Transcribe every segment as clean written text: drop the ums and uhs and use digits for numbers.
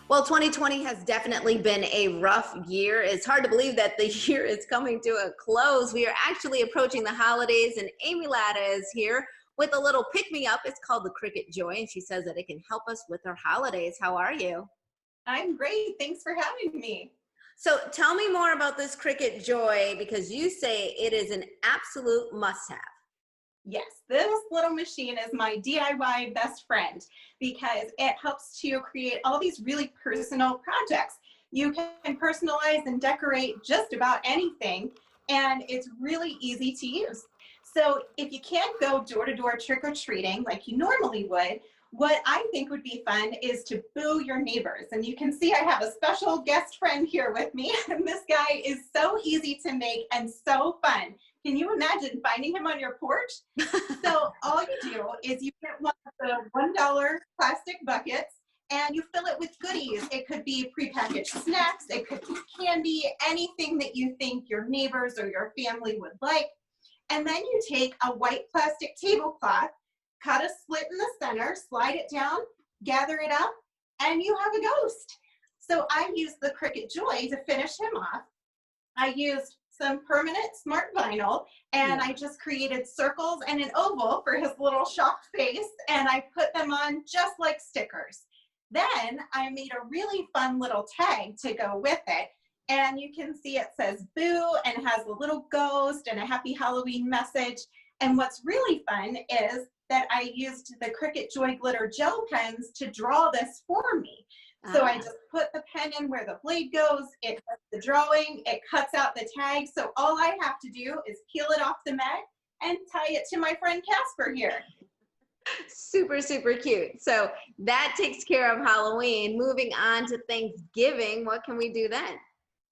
Well, 2020 has definitely been a rough year. It's hard to believe that the year is coming to a close. We are actually approaching the holidays, and Amy Latta is here with a little pick me up. It's called the Cricket Joy, and she says that it can help us with our holidays. How are you? I'm great. Thanks for having me. So, tell me more about this Cricket Joy because you say it is an absolute must have. Yes, this little machine is my DIY best friend because it helps to create all these really personal projects. You can personalize and decorate just about anything, and it's really easy to use. So, if you can't go door to door trick or treating like you normally would, what I think would be fun is to boo your neighbors. And you can see I have a special guest friend here with me. And this guy is so easy to make and so fun. Can you imagine finding him on your porch? So all you do is you get one of the $1 plastic buckets and you fill it with goodies. It could be prepackaged snacks, it could be candy, anything that you think your neighbors or your family would like. And then you take a white plastic tablecloth, cut a slit in the center, slide it down, gather it up, and you have a ghost. So I used the Cricut Joy to finish him off. I used some permanent smart vinyl and Yeah. I just created circles and an oval for his little shocked face and I put them on just like stickers. Then I made a really fun little tag to go with it. And you can see it says boo and has a little ghost and a happy Halloween message. And what's really fun is that I used the Cricut Joy glitter gel pens to draw this for me. So I Ah. just put the pen in where the blade goes, it does the drawing, it cuts out the tag. So all I have to do is peel it off the mat and tie it to my friend Casper here. Super, super cute. So that takes care of Halloween. Moving on to Thanksgiving, what can we do then?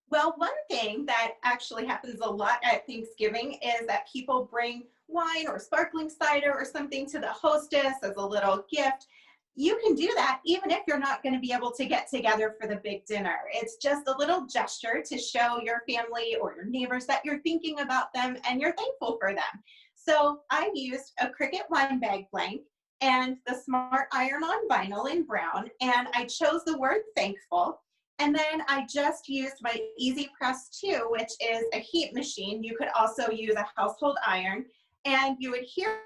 Well, one thing that actually happens a lot at Thanksgiving is that people bring wine or sparkling cider or something to the hostess as a little gift. You can do that even if you're not going to be able to get together for the big dinner. It's just a little gesture to show your family or your neighbors that you're thinking about them and you're thankful for them. So I used a Cricut wine bag blank and the Smart Iron on Vinyl in brown, and I chose the word thankful. And then I just used my Easy Press 2, which is a heat machine. You could also use a household iron, and you would hear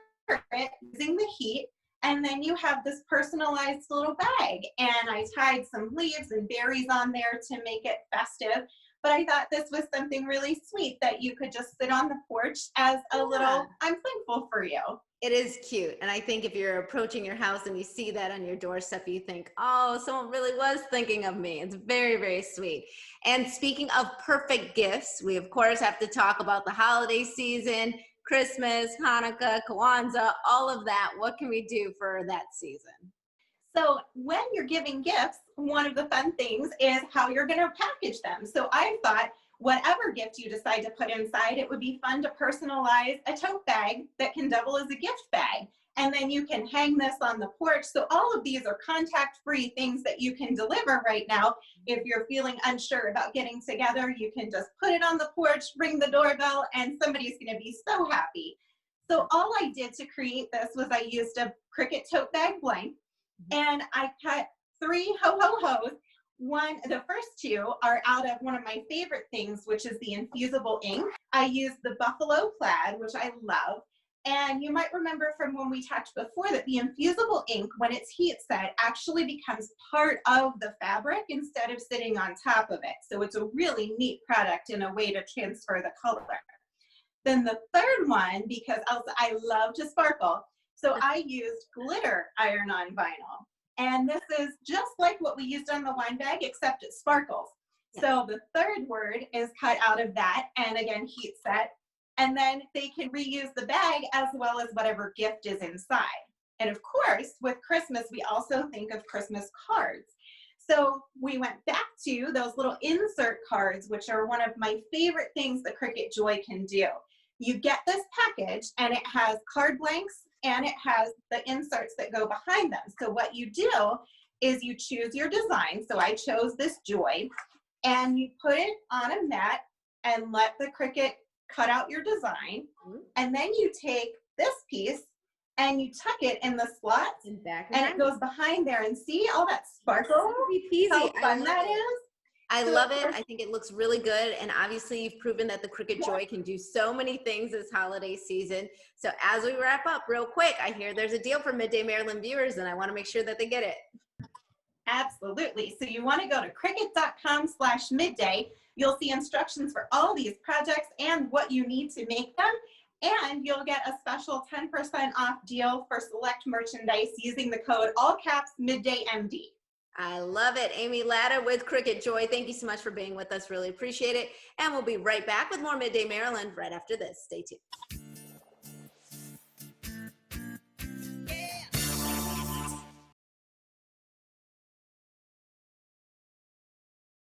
it using the heat. And then you have this personalized little bag. And I tied some leaves and berries on there to make it festive. But I thought this was something really sweet that you could just sit on the porch as a Yeah. little, I'm thankful for you. It is cute. And I think if you're approaching your house and you see that on your doorstep, you think, oh, someone really was thinking of me. It's very, very sweet. And speaking of perfect gifts, we of course have to talk about the holiday season, Christmas, Hanukkah, Kwanzaa, all of that. What can we do for that season? So when you're giving gifts, one of the fun things is how you're going to package them. So I thought whatever gift you decide to put inside, it would be fun to personalize a tote bag that can double as a gift bag. And then you can hang this on the porch. So all of these are contact-free things that you can deliver right now. If you're feeling unsure about getting together, you can just put it on the porch, ring the doorbell, and somebody's going to be so happy. So all I did to create this was I used a Cricut tote bag blank and I cut three ho ho hos. The first two are out of one of my favorite things, which is the infusible ink. I used the buffalo plaid, which I love. And you might remember from when we talked before that the infusible ink, when it's heat set, actually becomes part of the fabric instead of sitting on top of it. So it's a really neat product and a way to transfer the color. Then the third one, because also I love to sparkle, so I used glitter iron on vinyl. And this is just like what we used on the wine bag, except it sparkles. Yeah. So the third word is cut out of that, and again, heat set. And then they can reuse the bag as well as whatever gift is inside. And of course, with Christmas, we also think of Christmas cards. So we went back to those little insert cards, which are one of my favorite things that Cricut Joy can do. You get this package and it has card blanks and it has the inserts that go behind them. So what you do is you choose your design. So I chose this Joy, and you put it on a mat and let the Cricut cut out your design. Mhm. And then you take this piece and you tuck it in the slots And back and it goes behind there, and see all that sparkle? Easy How peasy. fun that is. I So love of it. course- I think it looks really good. And obviously you've proven that the Cricut Joy can do so many things this holiday season. So as we wrap up real quick, I hear there's a deal for Midday Maryland viewers and I want to make sure that they get it. Absolutely. So you want to go to Cricut.com/midday. You'll see instructions for all these projects and what you need to make them. And you'll get a special 10% off deal for select merchandise using the code all caps MiddayMD. I love it. Amy Latta with Cricut Joy. Thank you so much for being with us. Really appreciate it. And we'll be right back with more Midday Maryland right after this. Stay tuned.